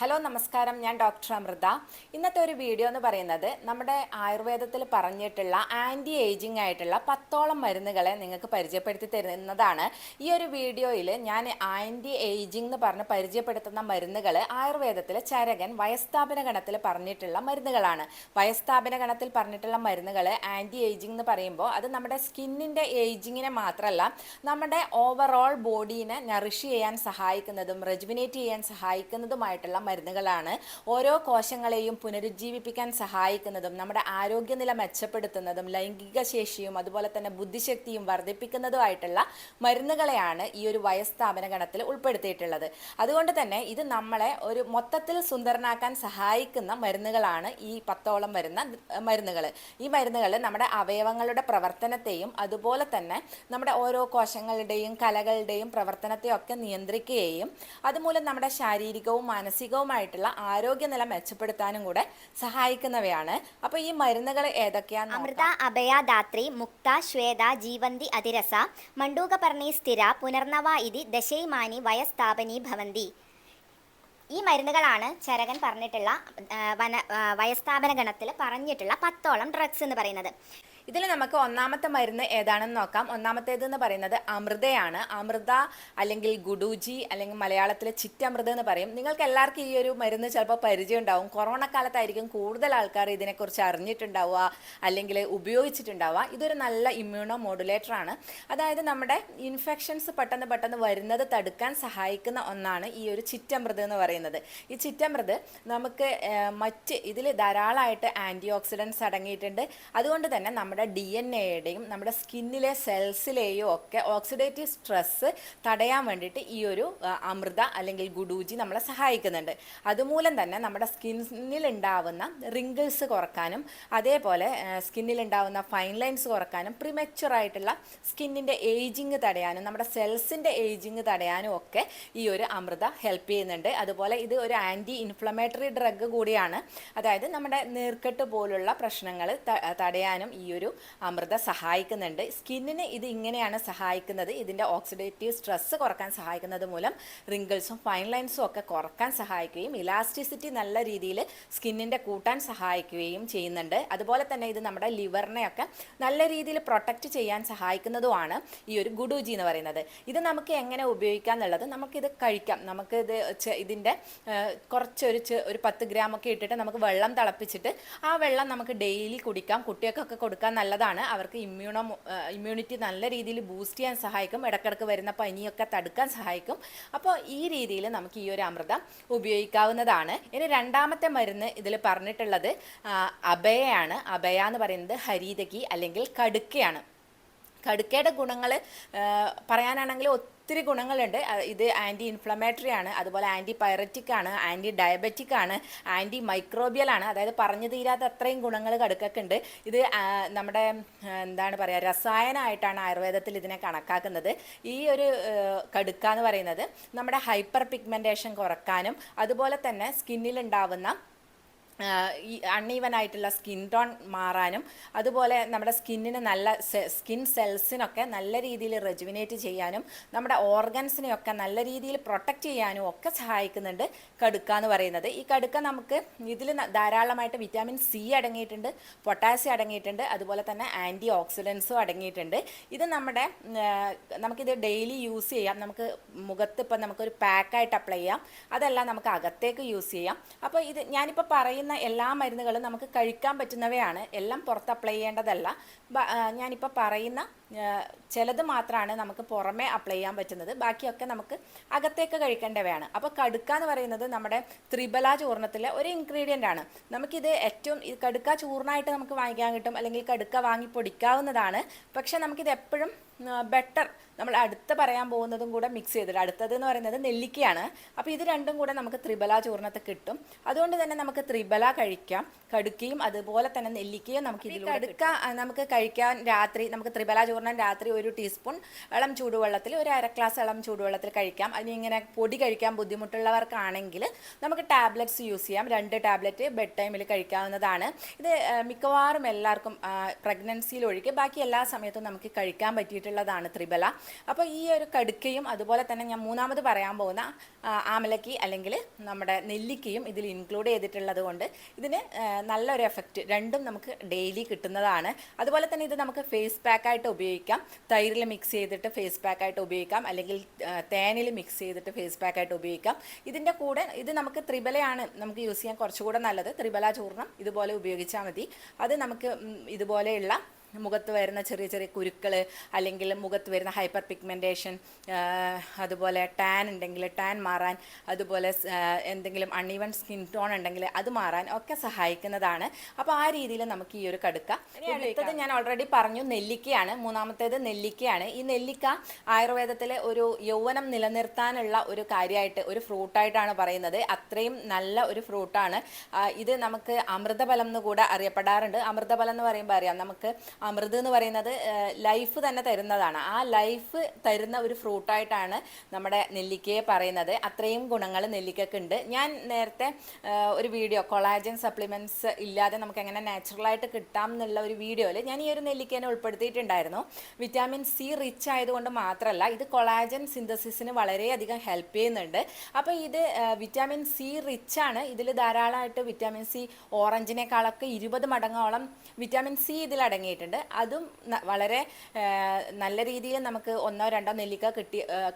Hello നമസ്കാരം, ഞാൻ doctor Amrita. ഇന്നത്തെ ഒരു വീഡിയോ എന്ന് പറയുന്നത് നമ്മുടെ ആയുർവേദത്തിൽ പറഞ്ഞിട്ടുള്ള ആൻറ്റി ഏജിങ് ആയിട്ടുള്ള 10ഓളം മരുന്നുകളെ നിങ്ങൾക്ക് പരിചയപ്പെടുത്തി തരുന്നതാണ്. ഈ ഒരു വീഡിയോയിൽ ഞാൻ ആൻറ്റി ഏജിങ് എന്ന് പറഞ്ഞ് പരിചയപ്പെടുത്തുന്ന മരുന്നുകൾ ആയുർവേദത്തിൽ ചരകൻ വയസ്താപന ഗണത്തിൽ പറഞ്ഞിട്ടുള്ള മരുന്നുകളാണ്. വയസ്താപന ഗണത്തിൽ പറഞ്ഞിട്ടുള്ള മരുന്നുകൾ ആൻറ്റി ഏജിങ് എന്ന് പറയുമ്പോൾ അത് നമ്മുടെ സ്കിന്നിൻ്റെ ഏജിങ്ങിനെ മാത്രമല്ല, നമ്മുടെ ഓവറോൾ ബോഡീനെ നറിഷ് ചെയ്യാൻ സഹായിക്കുന്നതും റെജുവിനേറ്റ് ചെയ്യാൻ സഹായിക്കുന്നതുമായിട്ടുള്ള മരുന്നുകളാണ്. ഓരോ കോശങ്ങളെയും പുനരുജ്ജീവിപ്പിക്കാൻ സഹായിക്കുന്നതും നമ്മുടെ ആരോഗ്യനില മെച്ചപ്പെടുത്തുന്നതും ലൈംഗിക ശേഷിയും അതുപോലെ തന്നെ ബുദ്ധിശക്തിയും വർദ്ധിപ്പിക്കുന്നതുമായിട്ടുള്ള മരുന്നുകളെയാണ് ഈ ഒരു വയസ്താപന ഗണത്തിൽ ഉൾപ്പെടുത്തിയിട്ടുള്ളത്. അതുകൊണ്ട് തന്നെ ഇത് നമ്മളെ ഒരു മൊത്തത്തിൽ സുന്ദരനാക്കാൻ സഹായിക്കുന്ന മരുന്നുകളാണ് ഈ 10ഓളം വരുന്ന മരുന്നുകൾ. ഈ മരുന്നുകൾ നമ്മുടെ അവയവങ്ങളുടെ പ്രവർത്തനത്തെയും അതുപോലെ തന്നെ നമ്മുടെ ഓരോ കോശങ്ങളുടെയും കലകളുടെയും പ്രവർത്തനത്തെയും ഒക്കെ നിയന്ത്രിക്കുകയും അതുമൂലം നമ്മുടെ ശാരീരികവും മാനസികവുമായിട്ടുള്ള ആരോഗ്യനില മെച്ചപ്പെടുത്താനും കൂടെ സഹായിക്കുന്നവയാണ്. അപ്പോൾ ഈ മരുന്നുകൾ ഏതൊക്കെയാണ്? അമൃത, അഭയ, ധാത്രി, മുക്ത, ശ്വേത, ജീവന്തി, അതിരസ, മണ്ഡൂകപർണി, സ്ഥിര, പുനർനവ ഇതി ദശൈമാനി വയസ്താപനി ഭവന്തി. ഈ മരുന്നുകളാണ് ചരകൻ പറഞ്ഞിട്ടുള്ള വയസ്താപന ഗണത്തിൽ പറഞ്ഞിട്ടുള്ള 10ഓളം ഡ്രഗ്സ് എന്ന് പറയുന്നത്. ഇതിൽ നമുക്ക് ഒന്നാമത്തെ മരുന്ന് ഏതാണെന്ന് നോക്കാം. ഒന്നാമത്തേത് എന്ന് പറയുന്നത് അമൃതയാണ്. അമൃത അല്ലെങ്കിൽ ഗുഡൂജി അല്ലെങ്കിൽ മലയാളത്തിൽ ചിറ്റമൃത എന്ന് പറയും. നിങ്ങൾക്ക് എല്ലാവർക്കും ഈ ഒരു മരുന്ന് ചിലപ്പോൾ പരിചയം ഉണ്ടാവും. കൊറോണ കാലത്തായിരിക്കും കൂടുതൽ ആൾക്കാർ ഇതിനെക്കുറിച്ച് അറിഞ്ഞിട്ടുണ്ടാവുക അല്ലെങ്കിൽ ഉപയോഗിച്ചിട്ടുണ്ടാവുക. ഇതൊരു നല്ല ഇമ്മ്യൂണോ മോഡുലേറ്റർ ആണ്. അതായത് നമ്മുടെ ഇൻഫെക്ഷൻസ് പെട്ടെന്ന് വരുന്നത് തടുക്കാൻ സഹായിക്കുന്ന ഒന്നാണ് ഈ ഒരു ചിറ്റമൃത് എന്ന് പറയുന്നത്. ഈ ചിറ്റമൃത് നമുക്ക് ഇതിൽ ധാരാളമായിട്ട് ആൻറ്റി ഓക്സിഡൻസ് അടങ്ങിയിട്ടുണ്ട്. അതുകൊണ്ട് തന്നെ നമ്മുടെ DNA-യുടെയും നമ്മുടെ സ്കിന്നിലെ സെൽസിലെയും ഒക്കെ ഓക്സിഡേറ്റീവ് സ്ട്രെസ് തടയാൻ വേണ്ടിയിട്ട് ഈ ഒരു അമൃത അല്ലെങ്കിൽ ഗുഡൂജി നമ്മളെ സഹായിക്കുന്നുണ്ട്. അതുമൂലം തന്നെ നമ്മുടെ സ്കിന്നിൽ ഉണ്ടാവുന്ന റിങ്കിൾസ് കുറക്കാനും അതേപോലെ സ്കിന്നിൽ ഉണ്ടാവുന്ന ഫൈൻ ലൈൻസ് കുറക്കാനും പ്രിമച്വറായിട്ടുള്ള സ്കിന്നിൻ്റെ ഏജിങ് തടയാനും നമ്മുടെ സെൽസിൻ്റെ ഏജിങ് തടയാനും ഒക്കെ ഈ ഒരു അമൃത ഹെൽപ്പ് ചെയ്യുന്നുണ്ട്. അതുപോലെ ഇത് ഒരു ആൻറ്റി ഇൻഫ്ലമേറ്ററി ഡ്രഗ് കൂടിയാണ്. അതായത് നമ്മുടെ നീർക്കെട്ട് പോലുള്ള പ്രശ്നങ്ങൾ തടയാനും ഈ ഒരു അമൃത സഹായിക്കുന്നുണ്ട്. സ്കിന്നിന് ഇത് ഇങ്ങനെയാണ് സഹായിക്കുന്നത്. ഇതിൻ്റെ ഓക്സിഡേറ്റീവ് സ്ട്രെസ് കുറക്കാൻ സഹായിക്കുന്നത് മൂലം റിങ്കിൾസും ഫൈൻ ലൈൻസും ഒക്കെ കുറക്കാൻ സഹായിക്കുകയും ഇലാസ്റ്റിസിറ്റി നല്ല രീതിയിൽ സ്കിന്നിൻ്റെ കൂട്ടാൻ സഹായിക്കുകയും ചെയ്യുന്നുണ്ട്. അതുപോലെ തന്നെ ഇത് നമ്മുടെ ലിവറിനെയൊക്കെ നല്ല രീതിയിൽ പ്രൊട്ടക്റ്റ് ചെയ്യാൻ സഹായിക്കുന്നതുമാണ് ഈ ഒരു ഗുഡൂജി എന്ന് പറയുന്നത്. ഇത് നമുക്ക് എങ്ങനെ ഉപയോഗിക്കാം എന്നുള്ളത് നമുക്കിത് കഴിക്കാം. നമുക്കിത് ഇതിൻ്റെ കുറച്ചൊരു 10 ഗ്രാമൊക്കെ ഇട്ടിട്ട് നമുക്ക് വെള്ളം തിളപ്പിച്ചിട്ട് ആ വെള്ളം നമുക്ക് ഡെയിലി കുടിക്കാം. കുട്ടികൾക്കൊക്കെ കൊടുക്കാൻ നല്ലതാണ്. അവർക്ക് ഇമ്മ്യൂണിറ്റി നല്ല രീതിയിൽ ബൂസ്റ്റ് ചെയ്യാൻ സഹായിക്കും. ഇടയ്ക്കിടയ്ക്ക് വരുന്ന പനിയൊക്കെ തടുക്കാൻ സഹായിക്കും. അപ്പോൾ ഈ രീതിയിൽ നമുക്ക് ഈ ഒരു അമൃത ഉപയോഗിക്കാവുന്നതാണ്. ഇനി രണ്ടാമത്തെ മരുന്ന് ഇതിൽ പറഞ്ഞിട്ടുള്ളത് അഭയയാണ്. അഭയ എന്ന് പറയുന്നത് ഹരിതകി അല്ലെങ്കിൽ കടുക്കയാണ്. കടുക്കയുടെ ഗുണങ്ങൾ പറയാനാണെങ്കിൽ ഒത്തിരി ഗുണങ്ങളുണ്ട്. ഇത് ആൻറ്റി ഇൻഫ്ലമേറ്ററി ആണ്, അതുപോലെ ആൻറ്റി പൈററ്റിക് ആണ്, ആൻറ്റി ഡയബറ്റിക് ആണ്, ആൻറ്റി മൈക്രോബിയൽ ആണ്. അതായത് പറഞ്ഞു തീരാത്ത അത്രയും ഗുണങ്ങൾ കടുക്കൊക്കെ ഇത് നമ്മുടെ എന്താണ് പറയുക, രസായനമായിട്ടാണ് ആയുർവേദത്തിൽ ഇതിനെ കണക്കാക്കുന്നത്. ഈ ഒരു കടുക്ക എന്ന് പറയുന്നത് നമ്മുടെ ഹൈപ്പർ പിഗ്മെൻറ്റേഷൻ കുറക്കാനും അതുപോലെ തന്നെ സ്കിന്നിലുണ്ടാവുന്ന ഈ അൺഈവൻ ആയിട്ടുള്ള സ്കിൻ ടോൺ മാറാനും അതുപോലെ നമ്മുടെ സ്കിന്നിന് നല്ല സ്കിൻ സെൽസിനൊക്കെ നല്ല രീതിയിൽ റെജുവിനേറ്റ് ചെയ്യാനും നമ്മുടെ ഓർഗൻസിനെയൊക്കെ നല്ല രീതിയിൽ പ്രൊട്ടക്റ്റ് ചെയ്യാനും ഒക്കെ സഹായിക്കുന്നുണ്ട് കടുക്ക എന്ന് പറയുന്നത്. ഈ കടുക്ക നമുക്ക് ഇതിൽ ധാരാളമായിട്ട് വിറ്റാമിൻ സി അടങ്ങിയിട്ടുണ്ട്, പൊട്ടാസ്യം അടങ്ങിയിട്ടുണ്ട്, അതുപോലെ തന്നെ ആൻറ്റി ഓക്സിഡൻസും അടങ്ങിയിട്ടുണ്ട്. ഇത് നമുക്കിത് ഡെയിലി യൂസ് ചെയ്യാം. നമുക്ക് മുഖത്ത് ഇപ്പം നമുക്കൊരു പാക്കായിട്ട് അപ്ലൈ ചെയ്യാം, അതെല്ലാം നമുക്ക് അകത്തേക്ക് യൂസ് ചെയ്യാം. അപ്പോൾ ഇത് ഞാനിപ്പോൾ പറയുന്ന എല്ലാ മരുന്നുകളും നമുക്ക് കഴിക്കാൻ പറ്റുന്നവയാണ്. എല്ലാം പുറത്ത് അപ്ലൈ ചെയ്യേണ്ടതല്ല. ഞാനിപ്പോൾ പറയുന്ന ചിലത് മാത്രമാണ് നമുക്ക് പുറമേ അപ്ലൈ ചെയ്യാൻ പറ്റുന്നത്. ബാക്കിയൊക്കെ നമുക്ക് അകത്തേക്ക് കഴിക്കേണ്ടവയാണ്. അപ്പോൾ കടുക്ക എന്ന് പറയുന്നത് നമ്മുടെ ത്രിബല ചൂർണത്തിലെ ഒരു ഇൻഗ്രീഡിയൻ്റ് ആണ്. നമുക്കിത് കടുക്ക ചൂർണ്ണമായിട്ട് നമുക്ക് വാങ്ങിക്കാൻ കിട്ടും, അല്ലെങ്കിൽ കടുക്ക വാങ്ങി പൊടിക്കാവുന്നതാണ്. പക്ഷെ നമുക്കിത് എപ്പോഴും ബെറ്റർ നമ്മൾ അടുത്ത് പറയാൻ പോകുന്നതും കൂടെ മിക്സ് ചെയ്തിട്ട്, അടുത്തത് എന്ന് പറയുന്നത് നെല്ലിക്കയാണ്. അപ്പോൾ ഇത് രണ്ടും കൂടെ നമുക്ക് ത്രിബല ചൂർണ്ണത്തിൽ കിട്ടും. അതുകൊണ്ട് തന്നെ നമുക്ക് ത്രിബല കഴിക്കാം, കടുക്കയും അതുപോലെ തന്നെ നെല്ലിക്കയും നമുക്ക് ഇതിലൂടെ കടുക്ക നമുക്ക് കഴിക്കാൻ രാത്രി നമുക്ക് ത്രിബല ചൂർണ്ണം രാത്രി 1 ടീസ്പൂൺ ഇളം ചൂടുവെള്ളത്തിൽ 1 അര ഗ്ലാസ് ഇളം ചൂടുവെള്ളത്തിൽ കഴിക്കാം. അതിനിങ്ങനെ പൊടി കഴിക്കാൻ ബുദ്ധിമുട്ടുള്ളവർക്കാണെങ്കിൽ നമുക്ക് ടാബ്ലറ്റ്സ് യൂസ് ചെയ്യാം. 2 ടാബ്ലറ്റ് ബെഡ് ടൈമിൽ കഴിക്കാവുന്നതാണ്. ഇത് മിക്കവാറും എല്ലാവർക്കും പ്രഗ്നൻസിയിൽ ഒഴികെ ബാക്കി എല്ലാ സമയത്തും നമുക്ക് കഴിക്കാൻ പറ്റിയിട്ട് അടങ്ങിയിട്ടുള്ളതാണ് ത്രിബല. അപ്പോൾ ഈ ഒരു കടുക്കയും അതുപോലെ തന്നെ ഞാൻ മൂന്നാമത് പറയാൻ പോകുന്ന ആമലക്കി അല്ലെങ്കിൽ നമ്മുടെ നെല്ലിക്കയും ഇതിൽ ഇൻക്ലൂഡ് ചെയ്തിട്ടുള്ളത് കൊണ്ട് ഇതിന് നല്ലൊരു എഫക്റ്റ് രണ്ടും നമുക്ക് ഡെയിലി കിട്ടുന്നതാണ്. അതുപോലെ തന്നെ ഇത് നമുക്ക് ഫേസ് പാക്കായിട്ട് ഉപയോഗിക്കാം, തൈരിൽ മിക്സ് ചെയ്തിട്ട് ഫേസ് പാക്കായിട്ട് ഉപയോഗിക്കാം, അല്ലെങ്കിൽ തേനിൽ മിക്സ് ചെയ്തിട്ട് ഫേസ് പാക്കായിട്ട് ഉപയോഗിക്കാം. ഇതിൻ്റെ കൂടെ ഇത് നമുക്ക് ത്രിബലയാണ് നമുക്ക് യൂസ് ചെയ്യാൻ കുറച്ചുകൂടെ നല്ലത്. ത്രിബല ചൂർണം ഇതുപോലെ ഉപയോഗിച്ചാൽ മതി. അത് നമുക്ക് ഇതുപോലെയുള്ള മുഖത്ത് വരുന്ന ചെറിയ ചെറിയ കുരുക്കൾ അല്ലെങ്കിൽ മുഖത്ത് വരുന്ന ഹൈപ്പർ പിഗ്മെൻറ്റേഷൻ, അതുപോലെ ടാൻ ഉണ്ടെങ്കിൽ ടാൻ മാറാൻ, അതുപോലെ എന്തെങ്കിലും അൺഈവൻ സ്കിൻ ടോൺ ഉണ്ടെങ്കിൽ അത് മാറാൻ ഒക്കെ സഹായിക്കുന്നതാണ്. അപ്പോൾ ആ രീതിയിൽ നമുക്ക് ഈ ഒരു കടുക്ക. അടുത്തത് ഞാൻ ഓൾറെഡി പറഞ്ഞു നെല്ലിക്കയാണ്. മൂന്നാമത്തേത് നെല്ലിക്കയാണ്. ഈ നെല്ലിക്ക ആയുർവേദത്തിലെ ഒരു യൗവനം നിലനിർത്താനുള്ള ഒരു കാര്യമായിട്ട് ഒരു ഫ്രൂട്ടായിട്ടാണ് പറയുന്നത്. അത്രയും നല്ല ഒരു ഫ്രൂട്ടാണ് ഇത്. നമുക്ക് അമൃതഫലം എന്ന് കൂടെ അറിയപ്പെടാറുണ്ട്. അമൃതഫലം എന്ന് പറയുമ്പോൾ അറിയാം, നമുക്ക് അമൃത് എന്ന് പറയുന്നത് ലൈഫ് തന്നെ തരുന്നതാണ്. ആ ലൈഫ് തരുന്ന ഒരു ഫ്രൂട്ടായിട്ടാണ് നമ്മുടെ നെല്ലിക്കയെ പറയുന്നത്. അത്രയും ഗുണങ്ങൾ നെല്ലിക്കയ്ക്ക് ഉണ്ട്. ഞാൻ നേരത്തെ ഒരു വീഡിയോ കൊളാജൻ സപ്ലിമെൻറ്റ്സ് ഇല്ലാതെ നമുക്ക് എങ്ങനെ നാച്ചുറലായിട്ട് കിട്ടാം എന്നുള്ള ഒരു വീഡിയോയിൽ ഞാൻ ഈ ഒരു നെല്ലിക്കേനെ ഉൾപ്പെടുത്തിയിട്ടുണ്ടായിരുന്നു. വിറ്റാമിൻ സി റിച്ച് ആയതുകൊണ്ട് മാത്രമല്ല, ഇത് കൊളാജൻ സിന്തസിസിന് വളരെയധികം ഹെൽപ്പ് ചെയ്യുന്നുണ്ട്. അപ്പോൾ ഇത് വിറ്റാമിൻ സി റിച്ച് ആണ്. ഇതിൽ ധാരാളമായിട്ട് വിറ്റാമിൻ സി ഓറഞ്ചിനേക്കാളൊക്കെ 20 മടങ്ങോളം വിറ്റാമിൻ സി ഇതിൽ അടങ്ങിയിട്ടുണ്ട്. അതും വളരെ നല്ല രീതിയിൽ നമുക്ക് 1-2 നെല്ലിക്ക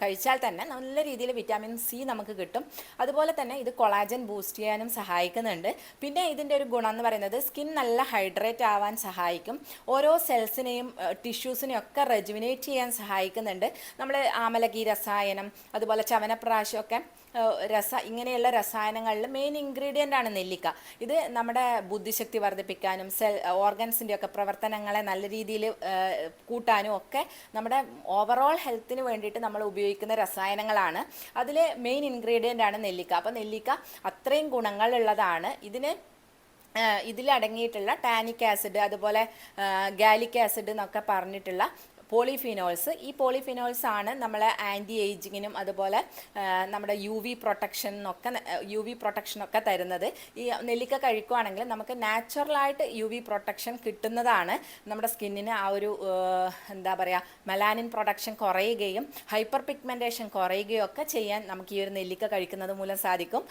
കഴിച്ചാൽ തന്നെ നല്ല രീതിയിൽ വിറ്റാമിൻ സി നമുക്ക് കിട്ടും. അതുപോലെ തന്നെ ഇത് കൊളാജൻ ബൂസ്റ്റ് ചെയ്യാനും സഹായിക്കുന്നുണ്ട്. പിന്നെ ഇതിൻ്റെ ഒരു ഗുണം എന്ന് പറയുന്നത് സ്കിൻ നല്ല ഹൈഡ്രേറ്റ് ആവാൻ സഹായിക്കും. ഓരോ സെൽസിനെയും ടിഷ്യൂസിനെയും ഒക്കെ റെജുവിനേറ്റ് ചെയ്യാൻ സഹായിക്കുന്നുണ്ട്. നമ്മൾ ആമലകി രസായനം, അതുപോലെ ചവനപ്രാശമൊക്കെ ഇങ്ങനെയുള്ള രസായനങ്ങളിൽ മെയിൻ ഇൻഗ്രീഡിയൻ്റ് ആണ് നെല്ലിക്ക. ഇത് നമ്മുടെ ബുദ്ധിശക്തി വർദ്ധിപ്പിക്കാനും ഓർഗൻസിൻ്റെ ഒക്കെ പ്രവർത്തനങ്ങളെ നല്ല രീതിയിൽ കൂട്ടാനും ഒക്കെ നമ്മുടെ ഓവറോൾ ഹെൽത്തിന് വേണ്ടിയിട്ട് നമ്മൾ ഉപയോഗിക്കുന്ന രസായനങ്ങളാണ്. അതിൽ മെയിൻ ഇൻഗ്രീഡിയൻ്റ് ആണ് നെല്ലിക്ക. അപ്പോൾ നെല്ലിക്ക അത്രയും ഗുണങ്ങളുള്ളതാണ്. ഇതിലടങ്ങിയിട്ടുള്ള ടാനിക് ആസിഡ്, അതുപോലെ ഗാലിക് ആസിഡ് എന്നൊക്കെ പറഞ്ഞിട്ടുള്ള പോളിഫിനോൾസ്. ഈ പോളിഫിനോൾസ് ആണ് നമ്മളെ ആൻറ്റി ഏജിങ്ങിനും അതുപോലെ നമ്മുടെ യു വി പ്രൊട്ടക്ഷനൊക്കെ തരുന്നത്. ഈ നെല്ലിക്ക കഴിക്കുകയാണെങ്കിൽ നമുക്ക് നാച്ചുറലായിട്ട് യു വി പ്രൊട്ടക്ഷൻ കിട്ടുന്നതാണ്. നമ്മുടെ സ്കിന്നിന് ആ ഒരു എന്താ പറയുക, മെലാനിൻ പ്രൊഡക്ഷൻ കുറയുകയും ഹൈപ്പർ പിഗ്മെൻറ്റേഷൻ കുറയുകയും ഒക്കെ ചെയ്യാൻ നമുക്ക് ഈ ഒരു നെല്ലിക്ക കഴിക്കുന്നത് മൂലം സാധിക്കും.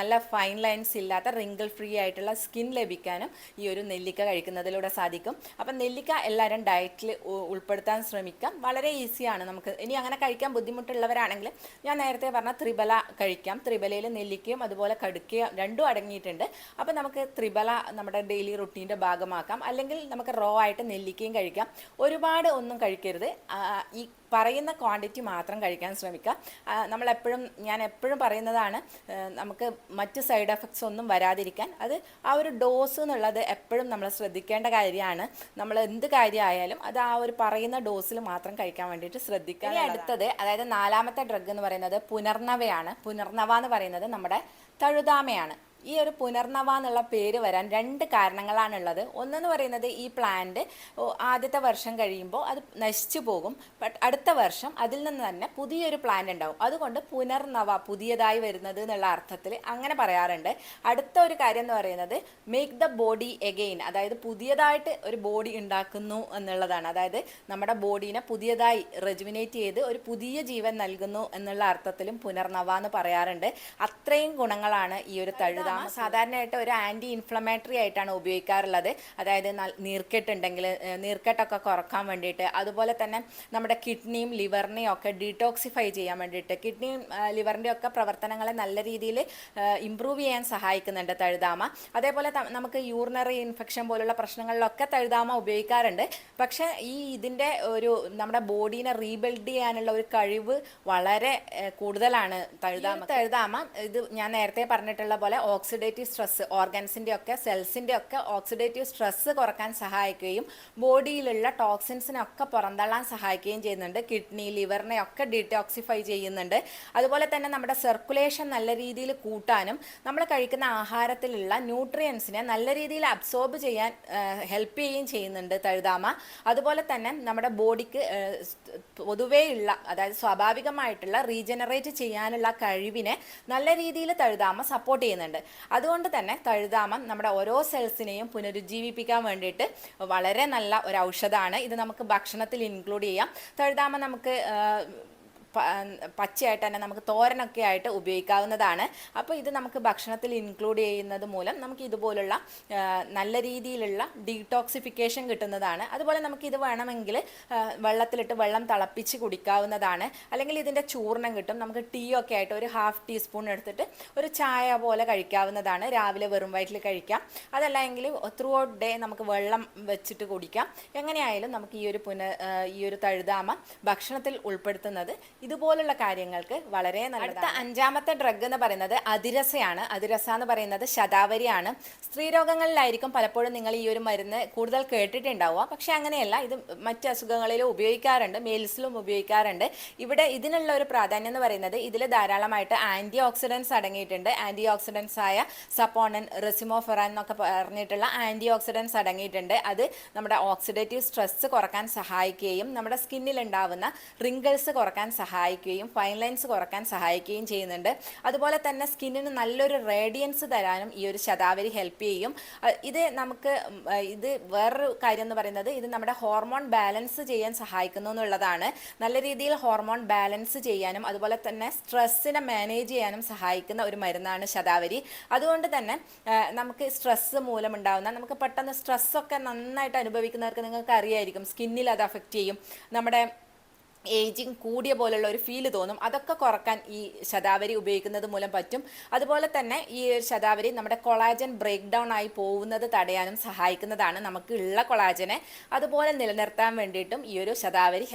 നല്ല ഫൈൻ ലൈൻസ് ഇല്ലാത്ത റിങ്കിൾ ഫ്രീ ആയിട്ടുള്ള സ്കിൻ ലഭിക്കാനും ഈ ഒരു നെല്ലിക്ക കഴിക്കുന്നതിലൂടെ സാധിക്കും. അപ്പം നെല്ലിക്ക എല്ലാവരും ഡയറ്റിൽ ഉൾപ്പെടുത്താൻ ശ്രമിക്കാം. വളരെ ഈസിയാണ്. നമുക്ക് ഇനി അങ്ങനെ കഴിക്കാൻ ബുദ്ധിമുട്ടുള്ളവരാണെങ്കിൽ ഞാൻ നേരത്തെ പറഞ്ഞ ത്രിബല കഴിക്കാം. ത്രിബലയിൽ നെല്ലിക്കയും അതുപോലെ കടുക്കയും രണ്ടും അടങ്ങിയിട്ടുണ്ട്. അപ്പോൾ നമുക്ക് ത്രിബല നമ്മുടെ ഡെയിലി റുട്ടീൻ്റെ ഭാഗമാക്കാം. അല്ലെങ്കിൽ നമുക്ക് റോ ആയിട്ട് നെല്ലിക്കയും കഴിക്കാം. ഒരുപാട് ഒന്നും കഴിക്കരുത്. ഈ പറയുന്ന ക്വാണ്ടിറ്റി മാത്രം കഴിക്കാൻ ശ്രമിക്കുക. ഞാൻ എപ്പോഴും പറയുന്നതാണ്, നമുക്ക് മറ്റ് സൈഡ് എഫക്ട്സ് ഒന്നും വരാതിരിക്കാൻ അത് ആ ഒരു ഡോസ് എന്നുള്ളത് എപ്പോഴും നമ്മൾ ശ്രദ്ധിക്കേണ്ട കാര്യമാണ്. നമ്മൾ എന്ത് കാര്യമായാലും അത് ആ ഒരു പറയുന്ന ഡോസിൽ മാത്രം കഴിക്കാൻ വേണ്ടിയിട്ട് ശ്രദ്ധിക്കുക. അടുത്തത്, അതായത് 4ാമത്തെ ഡ്രഗ് എന്ന് പറയുന്നത് പുനർനവയാണ്. പുനർനവ എന്ന് പറയുന്നത് നമ്മുടെ തഴുതാമയാണ്. ഈ ഒരു പുനർനവ എന്നുള്ള പേര് വരാൻ 2 കാരണങ്ങളാണുള്ളത്. ഒന്നെന്ന് പറയുന്നത് ഈ പ്ലാന്റ് ആദ്യത്തെ വർഷം കഴിയുമ്പോൾ അത് നശിച്ചു പോകും. ബട്ട് അടുത്ത വർഷം അതിൽ നിന്ന് തന്നെ പുതിയൊരു പ്ലാന്റ് ഉണ്ടാവും. അതുകൊണ്ട് പുനർനവ, പുതിയതായി വരുന്നത് എന്നുള്ള അർത്ഥത്തിൽ അങ്ങനെ പറയാറുണ്ട്. അടുത്ത ഒരു കാര്യം എന്ന് പറയുന്നത് മേക്ക് ദ ബോഡി എഗെയിൻ, അതായത് പുതിയതായിട്ട് ഒരു ബോഡി ഉണ്ടാക്കുന്നു എന്നുള്ളതാണ്. അതായത് നമ്മുടെ ബോഡീനെ പുതിയതായി റെജുവിനേറ്റ് ചെയ്ത് ഒരു പുതിയ ജീവൻ നൽകുന്നു എന്നുള്ള അർത്ഥത്തിലും പുനർനവ എന്ന് പറയാറുണ്ട്. അത്രയും ഗുണങ്ങളാണ് ഈ ഒരു തഴുതാമ. സാധാരണയായിട്ട് ഒരു ആൻറ്റി ഇൻഫ്ലമേറ്ററി ആയിട്ടാണ് ഉപയോഗിക്കാറുള്ളത്. അതായത് നീർക്കെട്ടുണ്ടെങ്കിൽ നീർക്കെട്ടൊക്കെ കുറക്കാൻ വേണ്ടിയിട്ട്, അതുപോലെ തന്നെ നമ്മുടെ കിഡ്നിയും ലിവറിനെയും ഒക്കെ ഡീടോക്സിഫൈ ചെയ്യാൻ വേണ്ടിയിട്ട്, കിഡ്നിയും ലിവറിൻ്റെ ഒക്കെ പ്രവർത്തനങ്ങളെ നല്ല രീതിയിൽ ഇമ്പ്രൂവ് ചെയ്യാൻ സഹായിക്കുന്നുണ്ട് തഴുതാമ. അതേപോലെ നമുക്ക് യൂറിനറി ഇൻഫെക്ഷൻ പോലുള്ള പ്രശ്നങ്ങളിലൊക്കെ തഴുതാമ ഉപയോഗിക്കാറുണ്ട്. പക്ഷേ ഇതിൻ്റെ ഒരു നമ്മുടെ ബോഡീനെ റീബിൽഡ് ചെയ്യാനുള്ള ഒരു കഴിവ് വളരെ കൂടുതലാണ് തഴുതാമ. ഇത് ഞാൻ നേരത്തെ പറഞ്ഞിട്ടുള്ള പോലെ ഓക്സിഡേറ്റീവ് സ്ട്രെസ്, ഓർഗൻസിൻ്റെ ഒക്കെ സെൽസിൻ്റെ ഒക്കെ ഓക്സിഡേറ്റീവ് സ്ട്രെസ് കുറക്കാൻ സഹായിക്കുകയും ബോഡിയിലുള്ള ടോക്സിൻസിനൊക്കെ പുറന്തള്ളാൻ സഹായിക്കുകയും ചെയ്യുന്നുണ്ട്. കിഡ്നി ലിവറിനെ ഒക്കെ ഡീടോക്സിഫൈ ചെയ്യുന്നുണ്ട്. അതുപോലെ തന്നെ നമ്മുടെ സർക്കുലേഷൻ നല്ല രീതിയിൽ കൂട്ടാനും നമ്മൾ കഴിക്കുന്ന ആഹാരത്തിലുള്ള ന്യൂട്രിയൻസിനെ നല്ല രീതിയിൽ അബ്സോർബ് ചെയ്യാൻ ഹെൽപ്പ് ചെയ്യുകയും ചെയ്യുന്നുണ്ട് തഴുതാമ. അതുപോലെ തന്നെ നമ്മുടെ ബോഡിക്ക് പൊതുവെയുള്ള, അതായത് സ്വാഭാവികമായിട്ടുള്ള റീജനറേറ്റ് ചെയ്യാനുള്ള കഴിവിനെ നല്ല രീതിയിൽ തഴുതാമ സപ്പോർട്ട് ചെയ്യുന്നുണ്ട്. അതുകൊണ്ട് തന്നെ തഴുതാമം നമ്മുടെ ഓരോ സെൽസിനെയും പുനരുജ്ജീവിപ്പിക്കാൻ വേണ്ടിയിട്ട് വളരെ നല്ല ഒരു ഔഷധമാണ്. ഇത് നമുക്ക് ഭക്ഷണത്തിൽ ഇൻക്ലൂഡ് ചെയ്യാം. തഴുതാമം നമുക്ക് പച്ചയായിട്ട് തന്നെ നമുക്ക് തോരനൊക്കെ ആയിട്ട് ഉപയോഗിക്കാവുന്നതാണ്. അപ്പോൾ ഇത് നമുക്ക് ഭക്ഷണത്തിൽ ഇൻക്ലൂഡ് ചെയ്യുന്നത് മൂലം നമുക്ക് ഇതുപോലുള്ള നല്ല രീതിയിലുള്ള ഡീടോക്സിഫിക്കേഷൻ കിട്ടുന്നതാണ്. അതുപോലെ നമുക്ക് ഇത് വേണമെങ്കിൽ വെള്ളത്തിലിട്ട് വെള്ളം തിളപ്പിച്ച് കുടിക്കാവുന്നതാണ്. അല്ലെങ്കിൽ ഇതിൻ്റെ ചൂർണം കിട്ടും. നമുക്ക് ടീ ഒക്കെ ആയിട്ട് ഒരു 1/2 ടീസ്പൂൺ എടുത്തിട്ട് ഒരു ചായ പോലെ കഴിക്കാവുന്നതാണ്. രാവിലെ വെറും വയറ്റിൽ കഴിക്കാം. അതല്ല എങ്കിൽ ത്രൂ ഔട്ട് ഡേ നമുക്ക് വെള്ളം വെച്ചിട്ട് കുടിക്കാം. എങ്ങനെയായാലും നമുക്ക് ഈ ഒരു തഴുതാമ ഭക്ഷണത്തിൽ ഉൾപ്പെടുത്തുന്നത് ഇതുപോലുള്ള കാര്യങ്ങൾക്ക് വളരെ നല്ലതാണ്. അടുത്ത 5ാമത്തെ ഡ്രഗ് എന്ന് പറയുന്നത് അതിരസയാണ്. അതിരസ എന്ന് പറയുന്നത് ശതാവരിയാണ്. സ്ത്രീരോഗങ്ങളിലായിരിക്കും പലപ്പോഴും നിങ്ങൾ ഈ ഒരു മരുന്ന് കൂടുതൽ കേട്ടിട്ടുണ്ടാവുക. പക്ഷെ അങ്ങനെയല്ല, ഇത് മറ്റ് അസുഖങ്ങളിലും ഉപയോഗിക്കാറുണ്ട്, മെയിൽസിലും ഉപയോഗിക്കാറുണ്ട്. ഇവിടെ ഇതിനുള്ള ഒരു പ്രാധാന്യം എന്ന് പറയുന്നത് ഇതിൽ ധാരാളമായിട്ട് ആൻറ്റി ഓക്സിഡൻസ് അടങ്ങിയിട്ടുണ്ട്. ആൻറ്റി ഓക്സിഡൻസ് ആയ സപ്പോണൻ, റെസിമോഫെറാൻ എന്നൊക്കെ പറഞ്ഞിട്ടുള്ള ആൻറ്റി ഓക്സിഡൻസ് അടങ്ങിയിട്ടുണ്ട്. അത് നമ്മുടെ ഓക്സിഡേറ്റീവ് സ്ട്രെസ് കുറക്കാൻ സഹായിക്കുകയും നമ്മുടെ സ്കിന്നിൽ ഉണ്ടാവുന്ന റിങ്കിൾസ് കുറക്കാൻ സഹായിക്കുകയും ഫൈൻ ലൈൻസ് കുറക്കാൻ സഹായിക്കുകയും ചെയ്യുന്നുണ്ട്. അതുപോലെ തന്നെ സ്കിന്നിന് നല്ലൊരു റേഡിയൻസ് തരാനും ഈ ഒരു ശതാവരി ഹെൽപ്പ് ചെയ്യും. ഇത് വേറൊരു കാര്യം എന്ന് പറയുന്നത് ഇത് നമ്മുടെ ഹോർമോൺ ബാലൻസ് ചെയ്യാൻ സഹായിക്കുന്നു എന്നുള്ളതാണ്. നല്ല രീതിയിൽ ഹോർമോൺ ബാലൻസ് ചെയ്യാനും അതുപോലെ തന്നെ സ്ട്രെസ്സിനെ മാനേജ് ചെയ്യാനും സഹായിക്കുന്ന ഒരു മരുന്നാണ് ശതാവരി. അതുകൊണ്ട് തന്നെ നമുക്ക് സ്ട്രെസ്സ് മൂലമുണ്ടാകുന്ന നമുക്ക് പെട്ടെന്ന് സ്ട്രെസ്സൊക്കെ നന്നായിട്ട് അനുഭവിക്കുന്നവർക്ക് നിങ്ങൾക്ക് അറിയായിരിക്കും, സ്കിന്നിൽ അത് അഫക്റ്റ് ചെയ്യും. നമ്മുടെ ഏജിങ് കൂടിയ പോലുള്ള ഒരു ഫീല് തോന്നും. അതൊക്കെ കുറക്കാൻ ഈ ശതാവരി ഉപയോഗിക്കുന്നത് മൂലം പറ്റും. അതുപോലെ തന്നെ ഈ ഒരു ശതാവരി നമ്മുടെ കൊളാജൻ ബ്രേക്ക് ഡൗൺ ആയി പോകുന്നത് തടയാനും സഹായിക്കുന്നതാണ്. നമുക്ക് ഉള്ള കൊളാജനെ അതുപോലെ നിലനിർത്താൻ വേണ്ടിയിട്ടും ഈ ഒരു ശതാവരി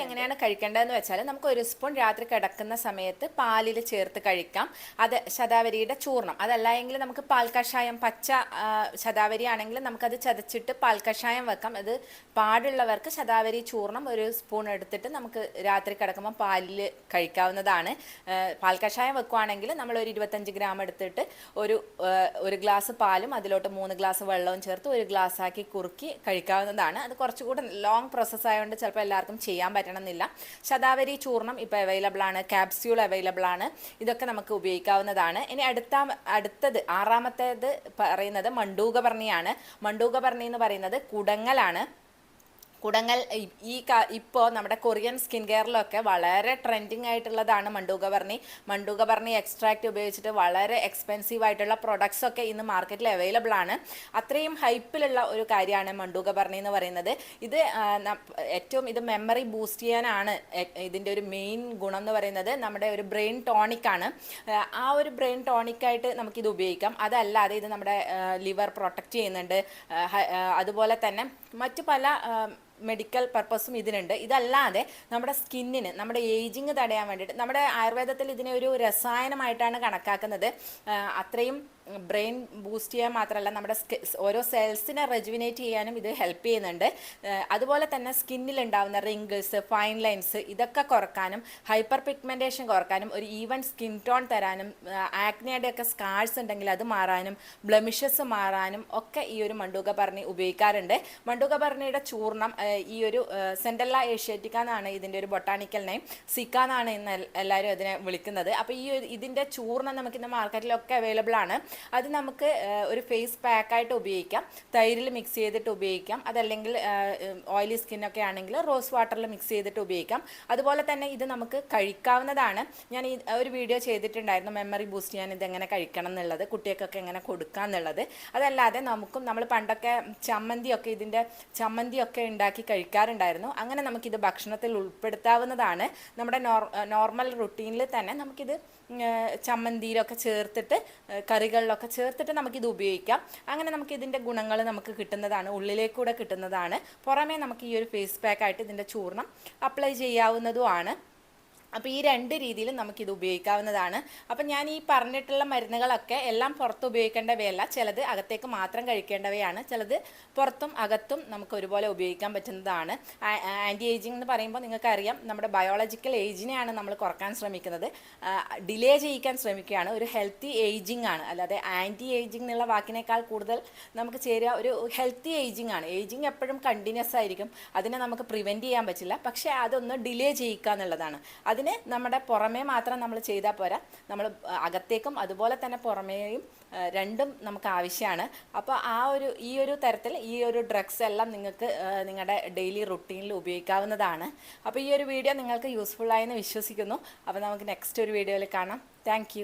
എങ്ങനെയാണ് കഴിക്കേണ്ടതെന്ന് വെച്ചാൽ നമുക്ക് ഒരു സ്പൂൺ രാത്രി കിടക്കുന്ന സമയത്ത് പാലിൽ ചേർത്ത് കഴിക്കാം. അത് ശതാവരിയുടെ ചൂർണം. അതല്ല എങ്കിൽ നമുക്ക് പാൽ കഷായം, പച്ച ശതാവരി ആണെങ്കിൽ നമുക്കത് ചതച്ചിട്ട് പാൽ കഷായം വെക്കാം. അത് പാടുള്ളവർക്ക് ശതാവരി ചൂർണം ഒരു സ്പൂൺ എടുത്തിട്ട് നമുക്ക് രാത്രി കിടക്കുമ്പോൾ പാലിൽ കഴിക്കാവുന്നതാണ്. പാൽ കഷായം വെക്കുകയാണെങ്കിൽ നമ്മൾ ഒരു 25 ഗ്രാം എടുത്തിട്ട് ഒരു ഗ്ലാസ് പാലും അതിലോട്ട് 3 ഗ്ലാസ് വെള്ളവും ചേർത്ത് ഒരു ഗ്ലാസ് ആക്കി കുറുക്കി കഴിക്കാവുന്നതാണ്. അത് കുറച്ചുകൂടെ ലോങ് പ്രോസസ്സ് ആയതുകൊണ്ട് ചിലപ്പോൾ എല്ലാവർക്കും ചെയ്യാൻ പറ്റണമെന്നില്ല. ശതാവരി ചൂർണം ഇപ്പോൾ അവൈലബിൾ ആണ്, ക്യാപ്സ്യൂൾ അവൈലബിൾ ആണ്. ഇതൊക്കെ നമുക്ക് ഉപയോഗിക്കാവുന്നതാണ്. ഇനി അടുത്തത് 6ാമത്തേത് പറയുന്നത് മണ്ടൂകപർണിയാണ്. മണ്ടൂകപർണി എന്ന് പറയുന്നത് കുടങ്ങലാണ്. കുടങ്ങൽ ഇപ്പോൾ നമ്മുടെ കൊറിയൻ സ്കിൻ കെയറിലൊക്കെ വളരെ ട്രെൻഡിങ് ആയിട്ടുള്ളതാണ് മണ്ടൂകപർണി എക്സ്ട്രാക്റ്റ് ഉപയോഗിച്ചിട്ട് വളരെ എക്സ്പെൻസീവ് ആയിട്ടുള്ള പ്രൊഡക്ട്സ് ഒക്കെ ഇന്ന് മാർക്കറ്റിൽ അവൈലബിൾ ആണ്. അത്രയും ഹൈപ്പിലുള്ള ഒരു കാര്യമാണ് മണ്ടൂകപർണി എന്ന് പറയുന്നത്. ഇത് ഇത് മെമ്മറി ബൂസ്റ്റ് ചെയ്യാനാണ് ഇതിൻ്റെ ഒരു മെയിൻ ഗുണം എന്ന് പറയുന്നത്. നമ്മുടെ ഒരു ബ്രെയിൻ ടോണിക്കാണ്. ആ ഒരു ബ്രെയിൻ ടോണിക്കായിട്ട് നമുക്കിത് ഉപയോഗിക്കാം. അതല്ലാതെ ഇത് നമ്മുടെ ലിവർ പ്രൊട്ടക്റ്റ് ചെയ്യുന്നുണ്ട്. അതുപോലെ തന്നെ മറ്റു പല മെഡിക്കൽ പർപ്പസും ഇതിനുണ്ട്. ഇതല്ലാതെ നമ്മുടെ സ്കിന്നിന് നമ്മുടെ ഏജിങ് തടയാൻ വേണ്ടിയിട്ട് നമ്മുടെ ആയുർവേദത്തിൽ ഇതിനെ ഒരു രസായനമായിട്ടാണ് കണക്കാക്കുന്നത്. അത്രയും ബ്രെയിൻ ബൂസ്റ്റ് ചെയ്യാൻ മാത്രമല്ല നമ്മുടെ ഓരോ സെൽസിനെ റെജുവിനേറ്റ് ചെയ്യാനും ഇത് ഹെൽപ്പ് ചെയ്യുന്നുണ്ട്. അതുപോലെ തന്നെ സ്കിന്നിൽ ഉണ്ടാകുന്ന റിങ്കിൾസ്, ഫൈൻ ലൈൻസ് ഇതൊക്കെ കുറക്കാനും ഹൈപ്പർ പിഗ്മെൻറ്റേഷൻ കുറക്കാനും ഒരു ഈവൻ സ്കിൻ ടോൺ തരാനും ആക്നെയുടെ ഒക്കെ സ്കാർസ് ഉണ്ടെങ്കിൽ അത് മാറാനും ബ്ലെമിഷസ് മാറാനും ഒക്കെ ഈ ഒരു മണ്ടൂകപർണി ഉപയോഗിക്കാറുണ്ട്. മണ്ടൂകപർണിയുടെ ചൂർണം ഈ ഒരു സെൻഡല്ല ഏഷ്യാറ്റിക്ക എന്നാണ് ഇതിൻ്റെ ഒരു ബൊട്ടാണിക്കൽ നെയിം. സിക്ക എന്നാണ് ഇന്ന് എല്ലാവരും അതിനെ വിളിക്കുന്നത്. അപ്പോൾ ഇതിൻ്റെ ചൂർണം നമുക്കിന്ന് മാർക്കറ്റിലൊക്കെ അവൈലബിൾ ആണ്. അത് നമുക്ക് ഒരു ഫേസ് പാക്കായിട്ട് ഉപയോഗിക്കാം, തൈരിൽ മിക്സ് ചെയ്തിട്ട് ഉപയോഗിക്കാം. അതല്ലെങ്കിൽ ഓയിലി സ്കിന്നൊക്കെ ആണെങ്കിൽ റോസ് വാട്ടറിൽ മിക്സ് ചെയ്തിട്ട് ഉപയോഗിക്കാം. അതുപോലെ തന്നെ ഇത് നമുക്ക് കഴിക്കാവുന്നതാണ്. ഞാൻ ഒരു വീഡിയോ ചെയ്തിട്ടുണ്ടായിരുന്നു മെമ്മറി ബൂസ്റ്റ് ചെയ്യാൻ ഇതെങ്ങനെ കഴിക്കണം എന്നുള്ളത്, കുട്ടികൾക്കൊക്കെ എങ്ങനെ കൊടുക്കുക എന്നുള്ളത്. അതല്ലാതെ നമ്മൾ പണ്ടൊക്കെ ഇതിൻ്റെ ചമ്മന്തിയൊക്കെ ഉണ്ടാക്കി കഴിക്കാറുണ്ടായിരുന്നു. അങ്ങനെ നമുക്കിത് ഭക്ഷണത്തിൽ ഉൾപ്പെടുത്താവുന്നതാണ്. നമ്മുടെ നോർമൽ റുട്ടീനിൽ തന്നെ നമുക്കിത് ചമ്മന്തിയിലൊക്കെ ചേർത്തിട്ട് കറികളിലൊക്കെ ചേർത്തിട്ട് നമുക്കിത് ഉപയോഗിക്കാം. അങ്ങനെ നമുക്ക് ഇതിൻ്റെ ഗുണങ്ങൾ നമുക്ക് കിട്ടുന്നതാണ്, ഉള്ളിലേക്കൂടെ കിട്ടുന്നതാണ്. പുറമേ നമുക്ക് ഈ ഒരു ഫേസ് പാക്കായിട്ട് ഇതിൻ്റെ ചൂർണം അപ്ലൈ ചെയ്യാവുന്നതുമാണ്. അപ്പോൾ ഈ 2 രീതിയിലും നമുക്കിത് ഉപയോഗിക്കാവുന്നതാണ്. അപ്പം ഞാൻ ഈ പറഞ്ഞിട്ടുള്ള മരുന്നുകളൊക്കെ എല്ലാം പുറത്ത് ഉപയോഗിക്കേണ്ടവയല്ല. ചിലത് അകത്തേക്ക് മാത്രം കഴിക്കേണ്ടവയാണ്. ചിലത് പുറത്തും അകത്തും നമുക്ക് ഒരുപോലെ ഉപയോഗിക്കാൻ പറ്റുന്നതാണ്. ആൻറ്റി ഏജിങ് എന്ന് പറയുമ്പോൾ നിങ്ങൾക്കറിയാം, നമ്മുടെ ബയോളജിക്കൽ ഏജിനെയാണ് നമ്മൾ കുറക്കാൻ ശ്രമിക്കുന്നത്, ഡിലേ ചെയ്യിക്കാൻ ശ്രമിക്കുകയാണ്. ഒരു ഹെൽത്തി ഏജിങ് ആണ്, അല്ലാതെ ആൻറ്റി ഏജിങ് എന്നുള്ള വാക്കിനേക്കാൾ കൂടുതൽ നമുക്ക് ചേരുക ഒരു ഹെൽത്തി ഏജിങ് ആണ്. ഏജിങ് എപ്പോഴും കണ്ടിന്യൂസ് ആയിരിക്കും, അതിനെ നമുക്ക് പ്രിവെൻറ്റ് ചെയ്യാൻ പറ്റില്ല. പക്ഷേ അതൊന്ന് ഡിലേ ചെയ്യിക്കുക എന്നുള്ളതാണ്. അതിന് നമ്മുടെ പുറമേ മാത്രം നമ്മൾ ചെയ്താൽ പോരാ, നമ്മൾ അകത്തേക്കും അതുപോലെ തന്നെ പുറമേയും രണ്ടും നമുക്ക് ആവശ്യമാണ്. അപ്പോൾ ഈ ഒരു തരത്തിൽ ഈ ഒരു ഡ്രഗ്സ് എല്ലാം നിങ്ങൾക്ക് നിങ്ങളുടെ ഡെയിലി റുട്ടീനിൽ ഉപയോഗിക്കാവുന്നതാണ്. അപ്പോൾ ഈ ഒരു വീഡിയോ നിങ്ങൾക്ക് യൂസ്ഫുൾ ആയെന്ന് വിശ്വസിക്കുന്നു. അപ്പോൾ നമുക്ക് നെക്സ്റ്റ് ഒരു വീഡിയോയിൽ കാണാം. താങ്ക്